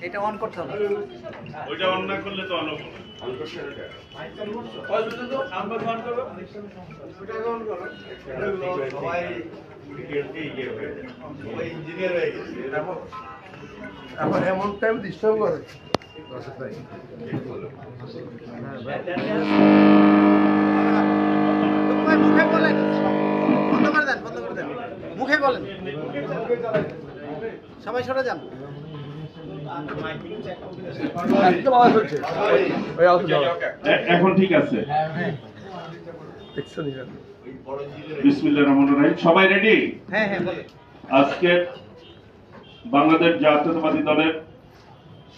এটা অন করতে হবে, ওইটা অন না করলে তো অন হবে না। অন করতে হবে, ওই পর্যন্ত আমরা অন করব, ওটা অন করব। সবাই ক্রিকেটে ইয়ে হয়ে যায়, সবাই ইঞ্জিনিয়ার হয়ে গেছে। আবার এমন টাইম ডিস্টার্ব করে মুখে বলেন, বন্ধ করে দেন, বন্ধ করে দেন, মুখে বলেন, সবাই সরে যান। এখন ঠিক আছে। বিসমিল্লাহির রহমানির রহিম। সবাই রেডি? হ্যাঁ হ্যাঁ বলেন। আজকে বাংলাদেশ জাতীয়তাবাদী দলের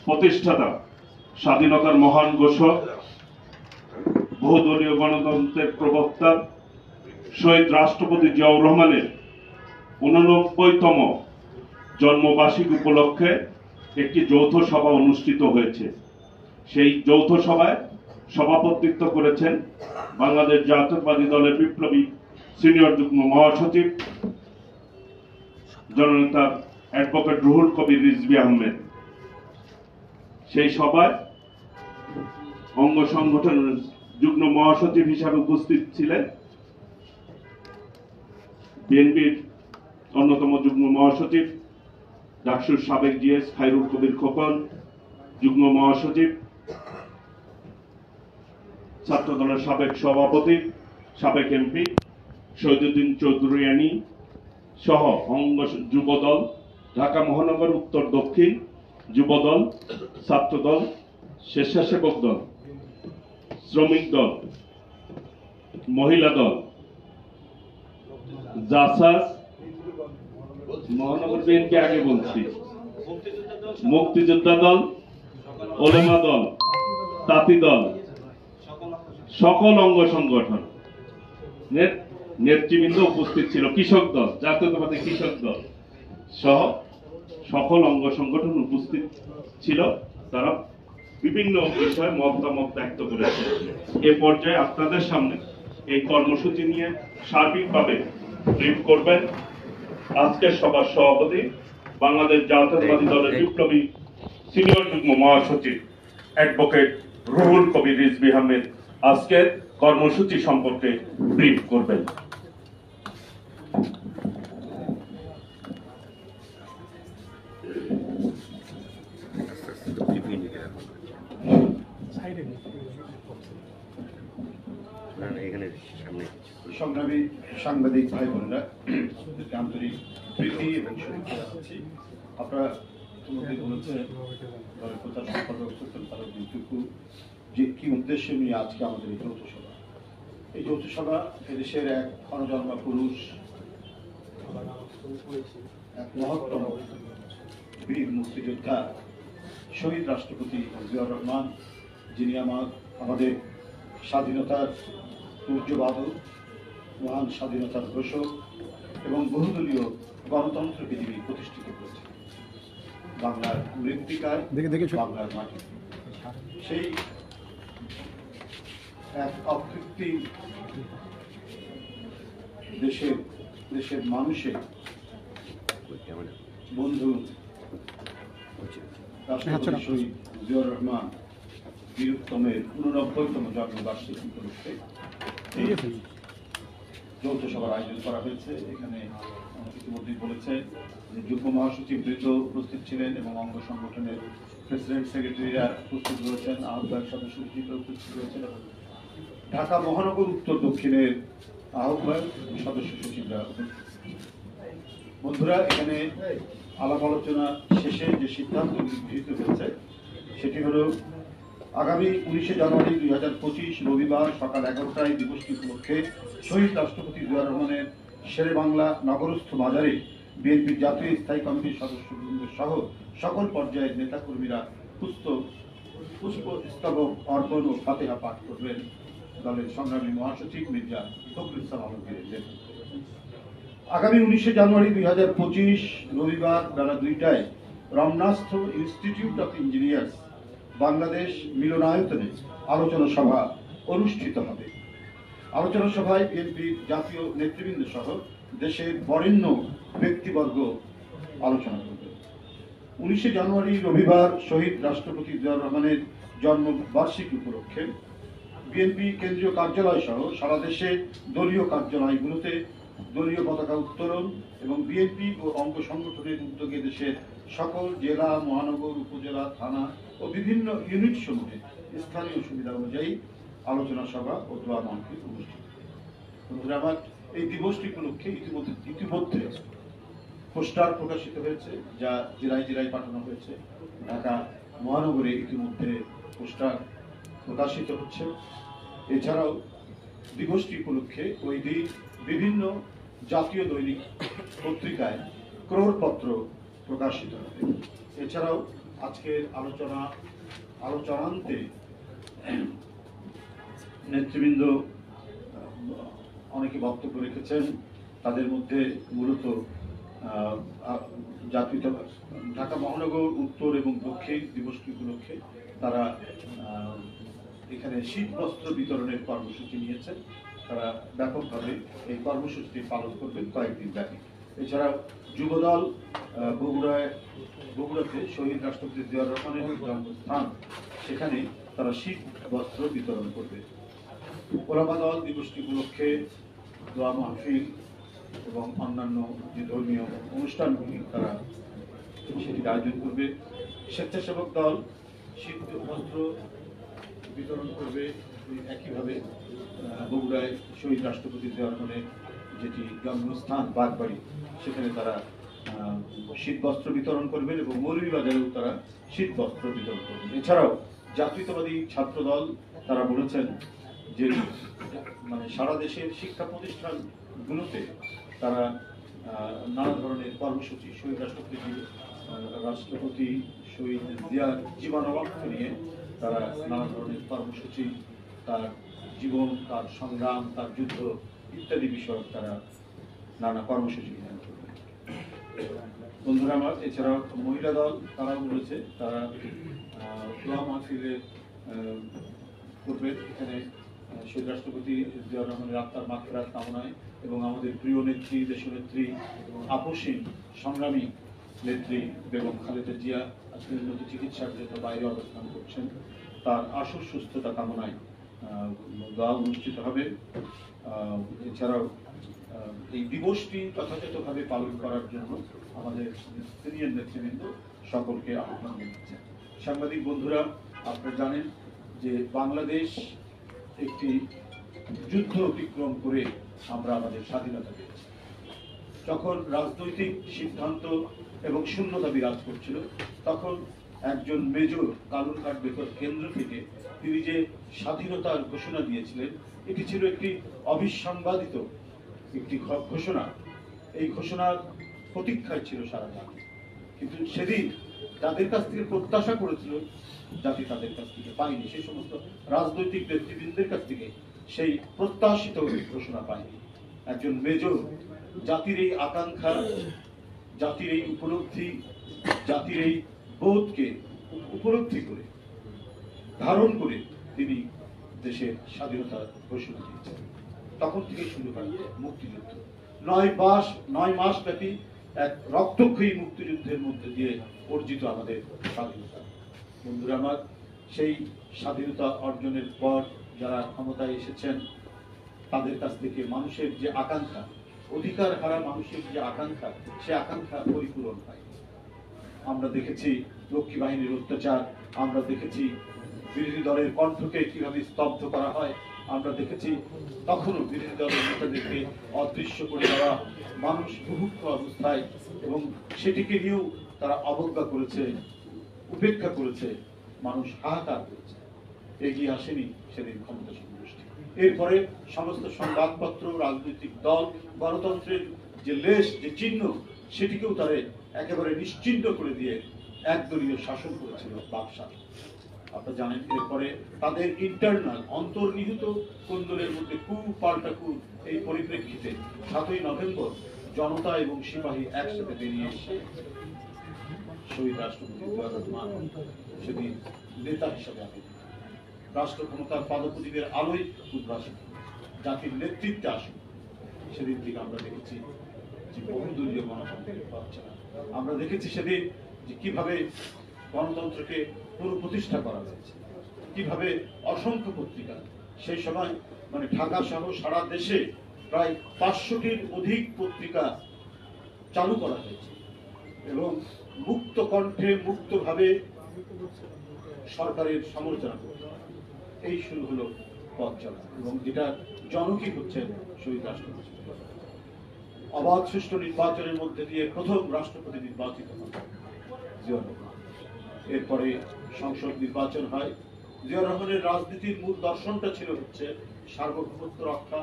প্রতিষ্ঠাতা, স্বাধীনতার মহান ঘোষক, বহুদলীয় গণতন্ত্রের প্রবক্তা শহীদ রাষ্ট্রপতি জিয়াউর রহমানের 89তম জন্মবার্ষিকী উপলক্ষে একটি যৌথ সভা অনুষ্ঠিত হয়েছে। সেই যৌথ সভায় সভাপতিত্ব করেছেন বাংলাদেশ জাতীয়তাবাদী দলের বিপ্লবী সিনিয়র যুগ্ম মহাসচিব জননেতা অ্যাডভোকেট রুহুল কবির রিজভী আহমেদ। সেই সভায় অঙ্গ সংগঠনের যুগ্ম মহাসচিব হিসাবে উপস্থিত ছিলেন বিএনপির অন্যতম যুগ্ম মহাসচিব ডাকসুর সাবেক জিএস খায়রুল কবির খোকন, যুগ্ম মহাসচিব ছাত্র দলের সাবেক সভাপতি সাবেক এমপি শহীদুদ্দিন চৌধুরিয়ানী সহ অঙ্গ যুবদল, ঢাকা মহানগর উত্তর দক্ষিণ যুবদল, ছাত্রদল, স্বেচ্ছাসেবক দল, শ্রমিক দল, মহিলা দল, জাসাস, মহানগর বিএনপি আগে বলছি, মুক্তিযোদ্ধা দল, ওলেমা দল, তাঁতি দল, সকল অঙ্গ সংগঠন নেতৃবৃন্দ উপস্থিত ছিল, কৃষক দল, জাতীয়তাবাদী কৃষক দল সহ সকল অঙ্গ সংগঠন উপস্থিত ছিল। তারা বিভিন্ন বিষয়ে মতামত ব্যক্ত করেছে। এ পর্যায়ে আপনাদের সামনে এই কর্মসূচি নিয়ে সার্বিকভাবে ব্রিফ করবেন আজকের সভার সভাপতি, বাংলাদেশ জাতীয়তাবাদী দলের বিপ্লবী সিনিয়র যুগ্ম মহাসচিব অ্যাডভোকেট রুহুল কবির রিজভী আহমেদ আজকের কর্মসূচি সম্পর্কে ব্রিফ করবেন। সংগ্রামী সাংবাদিক ভাই বোনেরা, আন্তরিক প্রীতি এবং শুভেচ্ছা জানাচ্ছি। আপনারা তোমাদের বলেছে দলের প্রচার সম্পাদক সুলতান ফারুক বিট্টু যে কি উদ্দেশ্য নিয়ে আজকে আমাদের এই যৌথ সভা। এই যৌথ সভা এদেশের এক অনজন্মা পুরুষ, এক মহত্তম বীর মুক্তিযোদ্ধা শহীদ রাষ্ট্রপতি জিয়াউর রহমান, যিনি আমাদের স্বাধীনতার সূর্যবাদক, মহান স্বাধীনতার ঘোষক এবং বহুদলীয় গণতন্ত্রকে যিনি প্রতিষ্ঠিত করেছেন বাংলার মৃত্তিকায়, বাংলার মাটি। সেই এক অকৃত্রিম দেশের মানুষের বন্ধু রাষ্ট্রপতি শহীদ জিয়াউর রহমান বীরুত্তমের 89তম জন্মবার্ষিকী উপলক্ষে এই যৌথ সভার আয়োজন করা হয়েছে। এখানে ইতিমধ্যেই বলেছে যে যুগ্ম মহাসচিব বৃন্দ উপস্থিত ছিলেন এবং অঙ্গ সংগঠনের প্রেসিডেন্ট সেক্রেটারিরা উপস্থিত রয়েছেন, আহ্বায়ক সদস্য উপস্থিত রয়েছেন এবং ঢাকা মহানগর উত্তর দক্ষিণের আহ্বায়ক সদস্য সচিবরা উপস্থিত। বন্ধুরা, এখানে আলাপ আলোচনা শেষে যে সিদ্ধান্ত গৃহীত হয়েছে সেটি হলো আগামী 19 জানুয়ারি 2025 রবিবার সকাল 11টায় দিবসটি উপলক্ষে শহীদ রাষ্ট্রপতি জিয়াউর রহমানের শেরে বাংলা নগরস্থ বাজারে বিএনপির জাতীয় স্থায়ী কমিটির সদস্যবৃন্দ সহ সকল পর্যায়ের নেতাকর্মীরা পুষ্পস্তবক অর্পণ ও ফাতেহা পাঠ করবেন দলের সংগ্রামী মহাসচিব মির্জা ফখরুল ইসলাম আলমগীরের নেতৃত্বে। আগামী 19 জানুয়ারি 2025 রবিবার বেলা 2টায় রমনাস্থ ইনস্টিটিউট অফ ইঞ্জিনিয়ার্স বাংলাদেশ মিলনায়তনে আলোচনা সভা অনুষ্ঠিত হবে। আলোচনা সভায় বিএনপির জাতীয় নেতৃবৃন্দ সহ দেশের বরেণ্য ব্যক্তিবর্গ আলোচনা করবে। 19 জানুয়ারি রবিবার শহীদ রাষ্ট্রপতি জিয়াউর রহমানের জন্মবার্ষিকী উপলক্ষে বিএনপি কেন্দ্রীয় কার্যালয় সহ সারা দেশে দলীয় কার্যালয়গুলোতে দলীয় পতাকা উত্তোলন এবং বিএনপি ও অঙ্গ সংগঠনের উদ্যোগে দেশের সকল জেলা, মহানগর, উপজেলা, থানা ও বিভিন্ন ইউনিট সমূহে স্থানীয় সুবিধা অনুযায়ী আলোচনা সভা ও দোয়া মাহফিল অনুষ্ঠিত। বন্ধুরা আমার, এই দিবসটি উপলক্ষে ইতিমধ্যে পোস্টার প্রকাশিত হয়েছে, যা জেলায় জেলায় পাঠানো হয়েছে। ঢাকা মহানগরে ইতিমধ্যে পোস্টার প্রকাশিত হচ্ছে। এছাড়াও দিবসটি উপলক্ষে ওই দিন বিভিন্ন জাতীয় দৈনিক পত্রিকায় ক্রোড়পত্র প্রকাশিত হবে। এছাড়াও আজকের আলোচনান্তে নেতৃবৃন্দ অনেকে বক্তব্য রেখেছেন। তাদের মধ্যে মূলত ঢাকা মহানগর উত্তর এবং দক্ষিণ দিবসটি উপলক্ষে তারা এখানে শীত বস্ত্র বিতরণের কর্মসূচি নিয়েছেন। তারা ব্যাপকভাবে এই কর্মসূচিটি পালন করবেন কয়েকদিন ব্যাপী। এছাড়াও যুবদল বগুড়াতে শহীদ রাষ্ট্রপতি জিয়াউর রহমানের জন্মস্থান, সেখানে তারা শীত বস্ত্র বিতরণ করবে। ওলামা দল দিবসটি উপলক্ষে দোয়া মাহফিল এবং অন্যান্য যে ধর্মীয় অনুষ্ঠানগুলি তারা সেটির আয়োজন করবে। স্বেচ্ছাসেবক দল শীত বস্ত্র বিতরণ করবে। একইভাবে বগুড়ায় শহীদ রাষ্ট্রপতি জিয়াউর রহমানের যেটি জন্মস্থান বাগবাড়ি, সেখানে তারা শীত বস্ত্র বিতরণ করবেন এবং মৌলভীবাজারেও তারা শীত বস্ত্র বিতরণ করবেন। এছাড়াও জাতীয়তাবাদী ছাত্র দল তারা বলেছেন যে সারা দেশের শিক্ষা প্রতিষ্ঠানগুলোতে তারা নানা ধরনের কর্মসূচি শহীদ রাষ্ট্রপতি শহীদ জিয়ার জীবনাবক্ষ নিয়ে তারা নানা ধরনের কর্মসূচি, তার জীবন, তার সংগ্রাম, তার যুদ্ধ ইত্যাদি বিষয়ক তারা নানা কর্মসূচি গ্রহণ করবে। বন্ধুরা আমার, এছাড়াও মহিলা দল তারা বলেছে তারা দোয়া মাহফিলে করবেন। এখানে শহীদ রাষ্ট্রপতি জিয়াউর রহমানের আত্মার মাগফিরাত কামনায় এবং আমাদের প্রিয় নেত্রী, দেশনেত্রী, আপসীন সংগ্রামী নেত্রী বেগম খালেদা জিয়া আজকে উন্নত চিকিৎসার জন্য বাইরে অবস্থান করছেন। তার আশু সুস্থতা কামনায় দোয়া অনুষ্ঠিত হবে। এছাড়াও এই দিবসটি যথাযথভাবে পালন করার জন্য আমাদের সিনিয়র নেতৃবৃন্দ সকলকে আহ্বান জানাচ্ছেন। সাংবাদিক বন্ধুরা, আপনারা জানেন যে বাংলাদেশ একটি যুদ্ধ অতিক্রম করে আমরা আমাদের স্বাধীনতা পেয়েছি। যখন রাজনৈতিক সিদ্ধান্ত এবং শূন্যতা বিরাজ করছিল, তখন একজন মেজর কালুরঘাট বেতার কেন্দ্র থেকে তিনি যে স্বাধীনতার ঘোষণা দিয়েছিলেন, এটি ছিল একটি অবিসংবাদিত একটি ঘোষণা। এই ঘোষণার প্রতীক্ষায় ছিল সারা জাতি, কিন্তু সেদিন যাদের কাছ থেকে প্রত্যাশা করেছিল জাতি তাদের কাছ থেকে পায়নি। সেই সমস্ত রাজনৈতিক নেতৃবৃন্দের কাছ থেকে সেই প্রত্যাশিত ঘোষণা পায়নি। একজন মেজর জাতির এই আকাঙ্ক্ষা, জাতির এই উপলব্ধি, জাতির এই বোধকে উপলব্ধি করে ধারণ করে তিনি দেশের স্বাধীনতার ঘোষণা দিয়েছেন। তখন থেকে শুরু হয় মুক্তিযুদ্ধ। 9 মাস ব্যাপী এক রক্তক্ষয়ী মুক্তিযুদ্ধের মধ্যে দিয়ে অর্জিত আমাদের স্বাধীনতা। বন্ধুরা আমার, সেই স্বাধীনতা অর্জনের পর যারা ক্ষমতায় এসেছেন, তাদের কাছ থেকে মানুষের যে আকাঙ্ক্ষা, অধিকার হারা মানুষের যে আকাঙ্ক্ষা, সে আকাঙ্ক্ষা পরিপূরণ হয়। আমরা দেখেছি রক্ষী বাহিনীর অত্যাচার, আমরা দেখেছি বিরোধী দলের কণ্ঠকে কিভাবে স্তব্ধ করা হয়, আমরা দেখেছি তখনও বিরোধী দলের নেতাদেরকে অদৃশ্য করে দেওয়া, মানুষ বুভুক্ষ অবস্থায়, এবং সেটিকে নিয়েও তারা অবজ্ঞা করেছে, উপেক্ষা করেছে, মানুষ হাহাকার করেছে। এগিয়ে আসেনি সেদিন ক্ষমতাসীন গোষ্ঠী। এরপরে সমস্ত সংবাদপত্র, রাজনৈতিক দল, গণতন্ত্রের যে লেশ, যে চিহ্ন, সেটিকেও তারা একেবারে নিশ্চিহ্ন করে দিয়ে একদলীয় শাসন করেছিল বাকশাল। আপনারা জানেন, এরপরে তাদের ইন্টারনাল অন্তর্নিহিত কোন্দলের মধ্যে কু পাল্টা কু, এই পরিপ্রেক্ষিতে 7ই নভেম্বর জনতা এবং সিপাহী একসাথে বেরিয়ে এসে শহীদ রাষ্ট্রপতি জিয়াউর রহমান সেদিন নেতা হিসাবে আবির্ভূত, রাষ্ট্র ক্ষমতার পাদপ্রদীপের আলোয় উদ্ভাসিত, জাতির নেতৃত্বে আসুন। সেদিন থেকে আমরা দেখেছি যে বহুদলীয় গণতন্ত্রের পথ চলা। আমরা দেখেছি সেদিন যে কিভাবে গণতন্ত্রকে পুনঃপ্রতিষ্ঠা করা হয়েছে, কিভাবে অসংখ্য পত্রিকা, সেই সময় মানে ঢাকা সহ সারা দেশে প্রায় 500টির অধিক পত্রিকা চালু করা হয়েছে, এবং মুক্ত কণ্ঠে মুক্তভাবে সরকারের সমালোচনা করতে হয়। এই শুরু হলো পথ চলা, এবং এটা জনকই হচ্ছেন শহীদ রাষ্ট্রপতি। অবাধ সুষ্ঠু নির্বাচনের মধ্যে দিয়ে প্রথম রাষ্ট্রপতি নির্বাচিত হন জিয়াউর রহমান। এরপরে সংসদ নির্বাচন হয়। জিয়াউর রহমানের রাজনীতির মূল দর্শনটা ছিল হচ্ছে সার্বভৌমত্ব রক্ষা,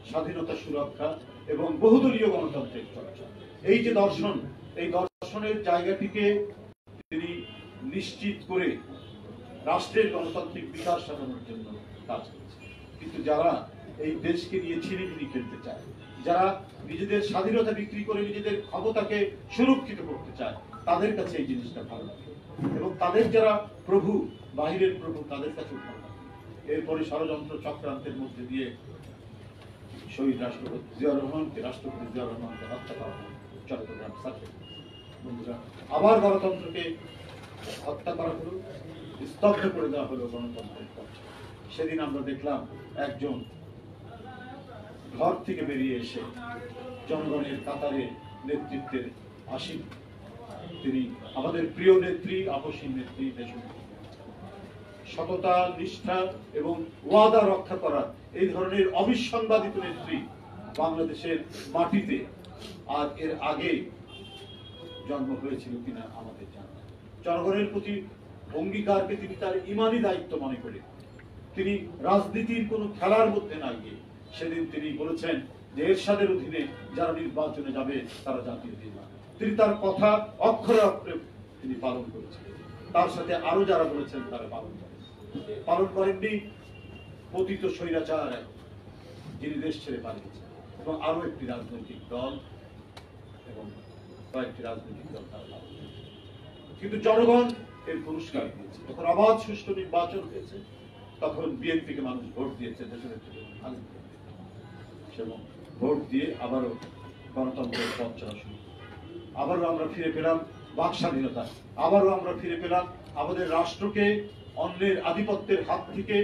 স্বাধীনতা সুরক্ষা এবং বহুদলীয় গণতন্ত্রের চর্চা। এই যে দর্শন, এই দর্শনের জায়গাটিকে তিনি নিশ্চিত করে রাষ্ট্রের গণতান্ত্রিক বিকাশ সাধনের জন্য কাজ করেছেন। কিন্তু যারা এই দেশকে নিয়ে ছিনিমিনি খেলতে চায়, যারা নিজেদের স্বাধীনতা বিক্রি করে নিজেদের ক্ষমতাকে সুরক্ষিত করতে চায়, তাদের কাছে এই জিনিসটা ভালো লাগে, এবং তাদের যারা প্রভু, বাহিরের প্রভু, তাদের কাছে ভালো লাগে। এরপরে ষড়যন্ত্র চক্রান্তের মধ্যে দিয়ে শহীদ রাষ্ট্রপতি জিয়াউর রহমানকে হত্যা করা হয় চট্টগ্রাম সার্কেল। বন্ধুরা, আবার গণতন্ত্রকে হত্যা করা হলো, স্তব্ধ করে দেওয়া হলো গণতন্ত্রের পথ। সেদিন আমরা দেখলাম একজন ঘর থেকে বেরিয়ে এসে জনগণের কাতারে নেতৃত্বের আসীন, তিনি আমাদের প্রিয় নেত্রী, আপসীন নেত্রী, দেশনেত্রী। সততা, নিষ্ঠা এবং ওয়াদা রক্ষা করার এই ধরনের অবিসংবাদিত নেত্রী বাংলাদেশের মাটিতে আর এর আগে জন্ম হয়েছিল কিনা আমাদের জানা। জনগণের প্রতি অঙ্গীকারকে তিনি তার ইমানি দায়িত্ব মনে করে তিনি রাজনীতির কোনো খেলার মধ্যে না গিয়ে সেদিন তিনি বলেছেন যে এরশাদের অধীনে যারা নির্বাচনে যাবে তারা জাতীয় দিবা। তিনি তার কথা অক্ষরে অক্ষরে তিনি পালন করেছেন। তার সাথে আরো যারা বলেছেন তারা পালন করেননি পতিত স্বৈরাচার যিনি দেশ ছেড়ে পালিয়েছেন, এবং আরো একটি রাজনৈতিক দল এবং কয়েকটি রাজনৈতিক দল তারা পালন করেছে। কিন্তু জনগণ এর পুরস্কার দিয়েছে। যখন অবাধ সুষ্ঠু নির্বাচন হয়েছে, তখন বিএনপিকে মানুষ ভোট দিয়েছে, দেশের এবং ভোট দিয়ে আবারও গণতন্ত্রের পথ চলা শুরু। আবারও আমরা ফিরে পেলাম বাক স্বাধীনতা, আবারও আমরা ফিরে পেলাম আমাদের রাষ্ট্রকে অন্যের আধিপত্যের হাত থেকে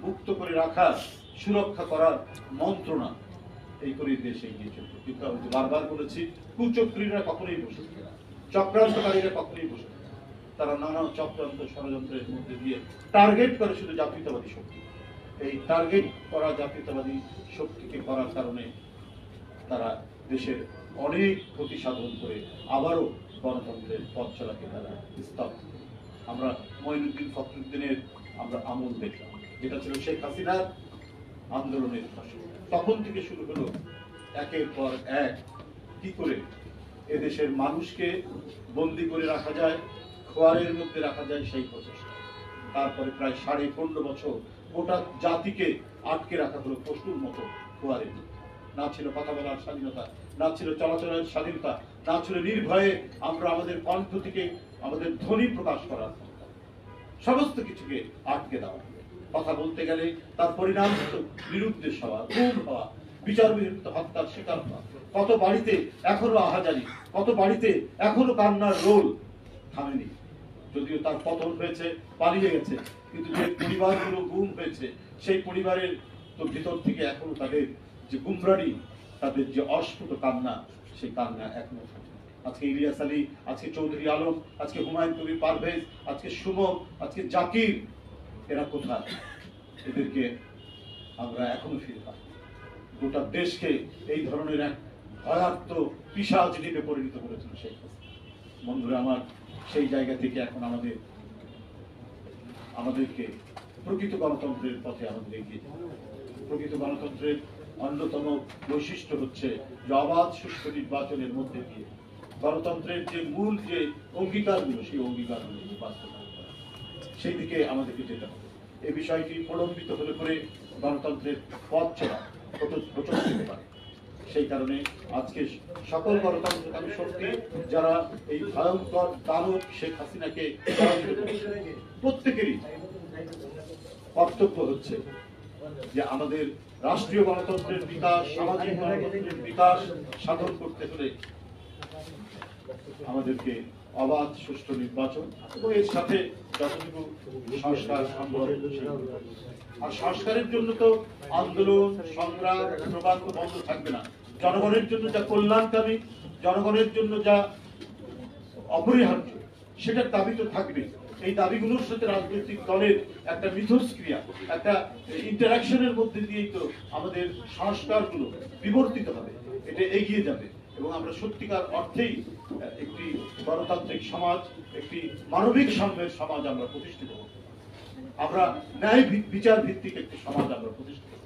মুক্ত করে রাখার, সুরক্ষা করার মন্ত্রণা এই করে দেশ এগিয়ে চলবে। কিন্তু আমি তো বারবার বলেছি, কুচক্রীরা কখনোই বসে থাকে না, চক্রান্তকারীরা কখনোই বসে থাকে না। তারা নানা চক্রান্ত ষড়যন্ত্রের মধ্যে দিয়ে টার্গেট করে শুধু জাতীয়তাবাদী শক্তি। এই টার্গেট করা জাতীয়তাবাদী শক্তিকে করার কারণে তারা দেশের অনেক ক্ষতি সাধন করে আবারও গণতন্ত্রের পথ চলাকে তারা স্তব্ধ করে। আমরা মঈনুদ্দিন ফখরুদ্দিনের আমরা আমল দেখলাম, যেটা ছিল শেখ হাসিনার আন্দোলনের ফসল। তখন থেকে শুরু হলো একের পর এক কি করে এদেশের মানুষকে বন্দি করে রাখা যায়, খোয়ারের মধ্যে রাখা যায় সেই প্রচেষ্টা। তারপরে প্রায় 15.5 বছর গোটা জাতিকে আটকে রাখা হলো পশুর মতো খোয়ারের মধ্যে। না ছিল কথা বলার স্বাধীনতা, না ছিল চলাচলের স্বাধীনতা, না ছিল নির্ভয়ে আমরা আমাদের কণ্ঠ থেকে আমাদের ধ্বনি প্রকাশ করার ক্ষমতা। সমস্ত কিছুকে আটকে দেওয়া। কথা বলতে গেলে তার পরিণাম হতো বিরুদ্ধে হওয়া, গুম হওয়া, বিচার বিরুদ্ধে হত্যার শিকার হওয়া। কত বাড়িতে এখনো আহাজারি, কত বাড়িতে এখনো কান্নার রোল থামেনি। যদিও তার পতন হয়েছে, পালিয়ে গেছে, কিন্তু যে পরিবারগুলো গুম হয়েছে সেই পরিবারের তো ভিতর থেকে এখনো তাদের যে গুমরানি, তাদের যে অস্ফুট কান্না, সেই কান্না এখনো থাকে। আজকে ইলিয়াস আলী, আজকে চৌধুরী আলম, আজকে হুমায়ুন কবির পারভেজ, আজকে সুমন, আজকে জাকির, এরা কোথায়? এদেরকে আমরা এখনো ফিরে পাই। গোটা দেশকে এই ধরনের এক ভয়ার্থ পিশাচ দ্বীপে পরিণত করেছিল শেখ হাসিনা। বন্ধুরা আমার, সেই জায়গা থেকে এখন আমাদেরকে প্রকৃত গণতন্ত্রের পথে আমাদের এগিয়ে যেতে হবে। প্রকৃত গণতন্ত্রের অন্যতম বৈশিষ্ট্য হচ্ছে যে অবাধ সুষ্ঠু নির্বাচনের মধ্যে দিয়ে গণতন্ত্রের যে মূল যে অঙ্গীকারগুলো, সেই অঙ্গীকারগুলো বাস্তবায়ন করা। সেই দিকে আমাদেরকে যেতে হবে। এই বিষয়টি প্রলম্বিত হলে পরে গণতন্ত্রের পথ চলা প্রচলিত হতে পারে। সেই কারণে আজকে সকল গণতন্ত্রকামী শক্তি যারা এই ভয়ঙ্কর দানব শেখ হাসিনাকে পরাজিত করেছে, প্রত্যেকেরই কর্তব্য হচ্ছে যে আমাদের রাষ্ট্রীয় গণতন্ত্রের বিকাশ, সামাজিক গণতন্ত্রের বিকাশ সাধন করতে হলে আমাদেরকে অবাধ সুষ্ঠু নির্বাচন এবং এর সাথে যতটুকু সংস্কার সম্ভব। আর সংস্কারের জন্য তো আন্দোলন, সংগ্রাম, প্রবাদ তো বন্ধ থাকবে না। জনগণের জন্য যা কল্যাণকামী, জনগণের জন্য যা অপরিহার্য, সেটার দাবি তো থাকবে। এই দাবিগুলোর সাথে রাজনৈতিক দলের একটা মিথস্ক্রিয়া, একটা ইন্টারাকশনের মধ্যে দিয়েই তো আমাদের সংস্কারগুলো বিবর্তিত হবে, এটা এগিয়ে যাবে এবং আমরা সত্যিকার অর্থেই একটি গণতান্ত্রিক সমাজ, একটি মানবিক সাম্যের সমাজ আমরা প্রতিষ্ঠিত করব। আমরা ন্যায় বিচার ভিত্তিক একটি সমাজ আমরা প্রতিষ্ঠিত করব।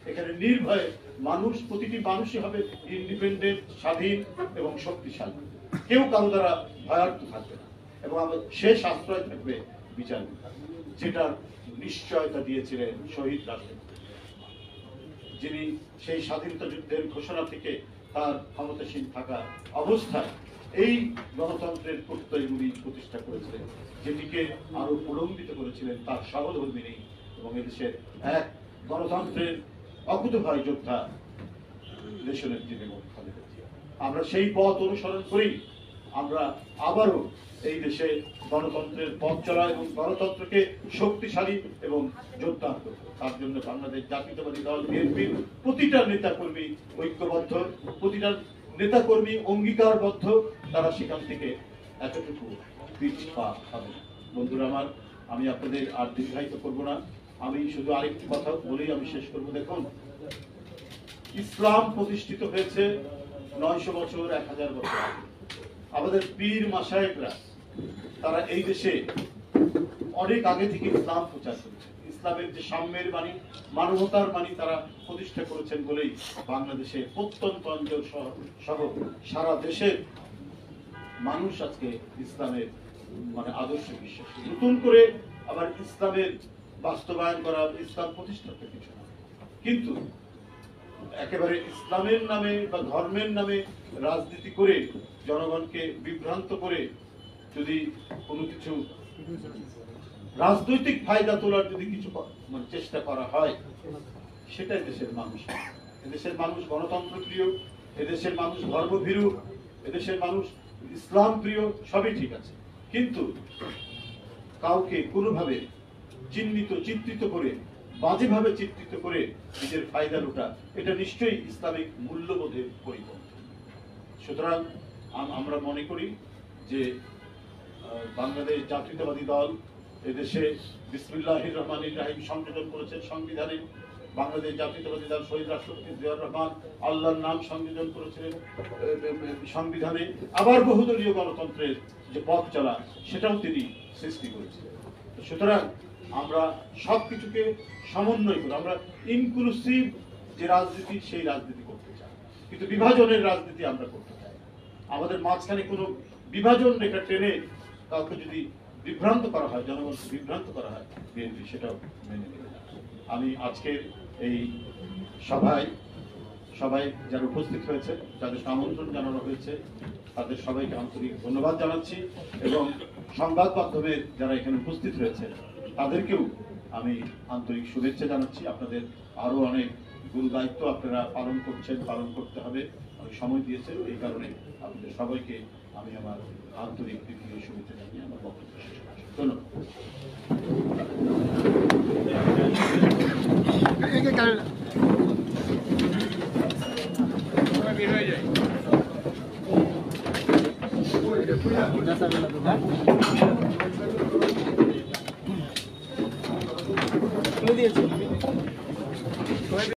এখানে নির্ভয়ে মানুষ, প্রতিটি মানুষই হবে ইন্ডিপেন্ডেন্ট, স্বাধীন এবং শক্তিশালী। কেউ কারো দ্বারা ভয়ার্থ থাকবে না এবং আমাদের শেষ আশ্রয় থাকবে বিচার বিভাগ, যেটার নিশ্চয়তা দিয়েছিলেন শহীদ রাষ্ট্রপতি, যিনি সেই স্বাধীনতা যুদ্ধের ঘোষণা থেকে তার ক্ষমতাসীন থাকা অবস্থায় এই গণতন্ত্রের প্রত্যয়গুলি প্রতিষ্ঠা করেছিলেন, যেটিকে আরো প্রলম্বিত করেছিলেন তার সহধর্মিনী এবং এদেশের এক গণতন্ত্রের অকুতোভয় যোদ্ধা দেশনেত্রী বেগম খালেদা জিয়া। আমরা সেই পথ অনুসরণ করি আমরা আবারও এই দেশে গণতন্ত্রের পথ চলা এবং গণতন্ত্রকে শক্তিশালী এবং জোরদার করব। তার জন্য বাংলাদেশ জাতীয়তাবাদী দল বিএনপির প্রতিটা নেতাকর্মী ঐক্যবদ্ধ, প্রতিটা নেতাকর্মী অঙ্গীকারবদ্ধ। তারা সেখান থেকে এতটুকু পিছপা হবে না। বন্ধুরা আমার, আমি আপনাদের আর দীর্ঘায়িত করব না। আমি শুধু আরেকটি কথা বলেই আমি শেষ করব। দেখুন, ইসলাম প্রতিষ্ঠিত হয়েছে 900 বছর, 1000 বছর আগে। আমাদের পীর মাশায়েখরা তারা এই দেশে অনেক আগে থেকে ইসলাম প্রচার করেছে। ইসলামের যে সাম্যের বাণী, মানবতার বাণী তারা প্রতিষ্ঠা করেছেন বলেই বাংলাদেশে প্রত্যন্ত অঞ্চল সহ সারা দেশের মানুষ আজকে ইসলামের আদর্শে বিশ্বাসী। নতুন করে আবার ইসলামের বাস্তবায়ন করা, ইসলাম প্রতিষ্ঠাতে কিছু না, কিন্তু একেবারে ইসলামের নামে বা ধর্মের নামে রাজনীতি করে জনগণকে বিভ্রান্ত করে যদি কোনো কিছু রাজনৈতিক ফায়দা তোলার যদি কিছু চেষ্টা করা হয়, সেটাই দেশের মানুষ। এদেশের মানুষ গণতন্ত্র প্রিয়, এদেশের মানুষ ধর্মভীরু, এদেশের মানুষ ইসলাম প্রিয়, সবই ঠিক আছে, কিন্তু কাউকে কোনোভাবে চিত্রিত করে, বাজেভাবে চিত্রিত করে নিজের ফায়দা লুটা, এটা নিশ্চয়ই ইসলামিক মূল্যবোধের পরিপন্থী। সুতরাং আমরা মনে করি যে বাংলাদেশ জাতীয়তাবাদী দল এদেশে বিসমিল্লাহির রহমানির রহিম সংযোজন করেছে সংবিধানে। বাংলাদেশ জাতীয়তাবাদী দল শহীদ রাষ্ট্রপতি জিয়াউর রহমান আল্লাহর নাম সংযোজন করেছিলেন সংবিধানে। আবার বহুদলীয় গণতন্ত্রের যে পথ চলা, সেটাও তিনি সৃষ্টি করেছিলেন। সুতরাং আমরা সবকিছুকে সমন্বয় করে আমরা ইনক্লুসিভ যে রাজনীতি, সেই রাজনীতি করতে চাই, কিন্তু বিভাজনের রাজনীতি আমরা করতে চাই। আমাদের মাঝখানে কোনো বিভাজন রেখা টেনে কাউকে যদি বিভ্রান্ত করা হয়, জনগণকে বিভ্রান্ত করা হয়, বিএনপি সেটাও মেনে নেবে না। আমি আজকের এই সবাই যারা উপস্থিত হয়েছে, যাদেরকে আমন্ত্রণ জানানো হয়েছে, তাদের সবাইকে আন্তরিক ধন্যবাদ জানাচ্ছি, এবং সংবাদ মাধ্যমে যারা এখানে উপস্থিত হয়েছে তাদেরকেও আমি আন্তরিক শুভেচ্ছা জানাচ্ছি। আপনাদের আরো অনেক গুরু দায়িত্ব আপনারা পালন করছেন, পালন করতে হবে, অনেক সময় দিয়েছেন। এই কারণে আপনাদের সবাইকে আমি আমার আন্তরিক প্রীতি শুভেচ্ছা জানিয়ে আমার বক্তব্য শেষ করছি। দিয়েছে